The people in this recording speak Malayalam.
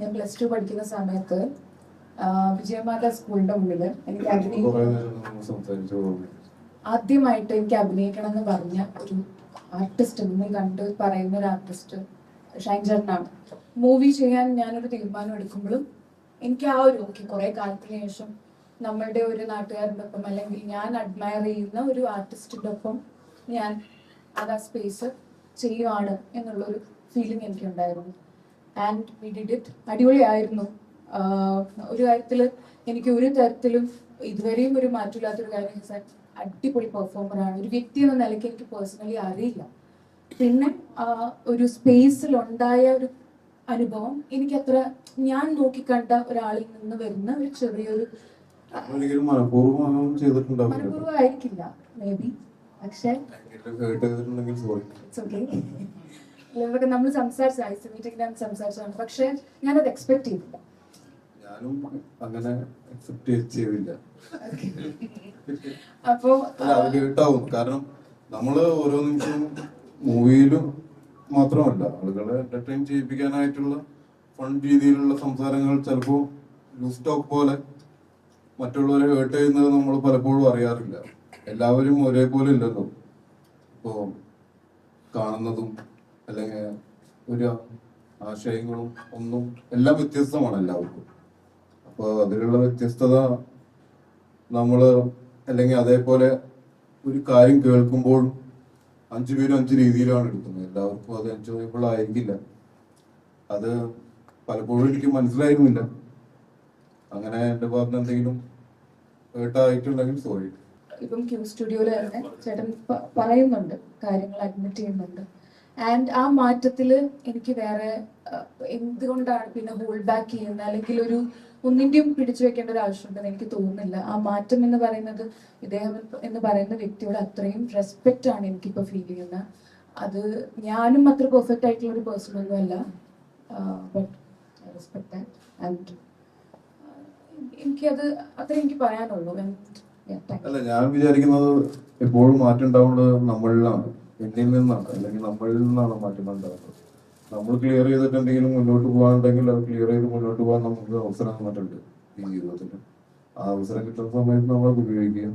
ഞാൻ +2 പഠിക്കുന്ന സമയത്ത് വിജയമാല സ്കൂളിന്റെ മുന്നിൽ എനിക്ക് ആദ്യമായിട്ട് എനിക്ക് അഭിനയിക്കണം എന്ന് പറഞ്ഞ ഒരു ആർട്ടിസ്റ്റ്, നിങ്ങൾ കണ്ട് പറയുന്ന ഒരു ആർട്ടിസ്റ്റ് ഷൈൻ ചേട്ടനാണ്. മൂവി ചെയ്യാൻ ഞാനൊരു തീരുമാനം എടുക്കുമ്പോഴും എനിക്ക് ആ ഒരു കുറെ കാലത്തിന് ശേഷം നമ്മളുടെ ഒരു നാട്ടുകാരുടെ ഒപ്പം അല്ലെങ്കിൽ ഞാൻ അഡ്മയർ ചെയ്യുന്ന ഒരു ആർട്ടിസ്റ്റിന്റെ ഒപ്പം ഞാൻ അത് ആ സ്പേസ് ചെയ്യുവാണ് എന്നുള്ളൊരു ഫീലിംഗ് എനിക്കുണ്ടായിരുന്നു. And we did it. അടിപൊളിയായിരുന്നു. ഒരു കാര്യത്തിൽ എനിക്ക് ഒരു തരത്തിലും ഇതുവരെയും ഒരു മാറ്റമില്ലാത്തൊരു കാര്യം, അടിപൊളി പെർഫോമറാണ്. ഒരു വ്യക്തി എന്ന നിലയ്ക്ക് എനിക്ക് പേഴ്സണലി അറിയില്ല. പിന്നെ ഒരു സ്പേസിൽ ഉണ്ടായ ഒരു അനുഭവം എനിക്കത്ര ഞാൻ നോക്കിക്കണ്ട ഒരാളിൽ നിന്ന് വരുന്ന ഒരു ചെറിയൊരു മനഃപൂർവ്വമായിരിക്കില്ല മേ ബി, പക്ഷെ നമ്മൾ സംസാരിച്ചതാണ്, പക്ഷെ ഞാനത് എക്സ്പെക്ട് ചെയ്തില്ല. ഞാനും അങ്ങനെ എക്സെപ്റ്റ് ചെയ്തില്ല. അപ്പോ അത് കേട്ടാവും. കാരണം നമ്മള് ഓരോ നിമിഷവും മൂവിയിലും മാത്രമല്ല, ആളുകളെ എന്റർടൈൻ ചെയ്യിപ്പിക്കാനായിട്ടുള്ള ഫൺ രീതിയിലുള്ള സംസാരങ്ങൾ ചിലപ്പോ ലൂസ് ടോക്ക് പോലെ മറ്റുള്ളവരെ ഹേർട്ട് ചെയ്യുന്നത് നമ്മൾ പലപ്പോഴും അറിയാറില്ല. എല്ലാവരും ഒരേപോലെ ഇല്ലല്ലോ. ഇപ്പോ കാണുന്നതും അല്ലെങ്കിൽ ഒരു ആശയങ്ങളും ഒന്നും എല്ലാം വ്യത്യസ്തമാണ് എല്ലാവർക്കും. അപ്പോൾ അതിലുള്ള വ്യത്യസ്തത നമ്മള് അല്ലെങ്കിൽ അതേപോലെ ഒരു കാര്യം കേൾക്കുമ്പോൾ 5 പേരും 5 രീതിയിലാണ് എടുക്കുന്നത്. എല്ലാവർക്കും അത് എൻജോയബിൾ ആയിരിക്കില്ല. അത് പലപ്പോഴും എനിക്ക് മനസ്സിലായിരുന്നില്ല. അങ്ങനെ എന്റെ ഭാഗത്ത് എന്തെങ്കിലും ഹേർട്ടായിട്ടുണ്ടെങ്കിൽ സോറി. ഇപ്പം ക്യൂ സ്റ്റുഡിയോയില് തന്നെ ചേട്ടൻ പറയുന്നുണ്ട്, കാര്യങ്ങൾ അഡ്മിറ്റ് ചെയ്യുന്നുണ്ട്. ആൻഡ് ആ മാറ്റത്തില് എനിക്ക് വേറെ എന്തുകൊണ്ടാണ് പിന്നെ ഹോൾഡ് ബാക്ക് ചെയ്യുന്നത്, അല്ലെങ്കിൽ ഒരു ഒന്നിന്റെയും പിടിച്ചു വെക്കേണ്ട ഒരു ആവശ്യമുണ്ടെന്ന് എനിക്ക് തോന്നുന്നില്ല. ആ മാറ്റം എന്ന് പറയുന്നത് ഇദ്ദേഹം എന്ന് പറയുന്ന വ്യക്തിയോട് അത്രയും റെസ്പെക്റ്റ് ആണ് എനിക്കിപ്പോൾ ഫീൽ ചെയ്യുന്നത്. അത് ഞാനും അത്ര പെർഫെക്റ്റ് ആയിട്ടുള്ള ഒരു പേഴ്സൺ ഒന്നും അല്ല, ബട്ട് റെസ്പെക്ട് ദാറ്റ്. ആൻഡ് എനിക്കത് അത്ര എനിക്ക് പറയാനുള്ളൂ. അല്ല, ഞാൻ വിചാരിക്കുന്നത് എപ്പോഴും മാറ്റം ഉണ്ടാവുന്നത് നമ്മളിലാണ്, എന്നിൽ നിന്നാണ്, അല്ലെങ്കിൽ നമ്മളിൽ നിന്നാണ് മാറ്റം ഉണ്ടാവുന്നത്. നമ്മൾ ക്ലിയർ ചെയ്തിട്ട് എന്തെങ്കിലും മുന്നോട്ട് പോകാനുണ്ടെങ്കിൽ അത് ക്ലിയർ ചെയ്ത് മുന്നോട്ട് പോകാൻ നമുക്ക് അവസരം തന്നിട്ടുണ്ട് ഈ ജീവിതത്തിൽ. ആ അവസരം കിട്ടുന്ന സമയത്ത് നമ്മൾ ഉപയോഗിക്കുക.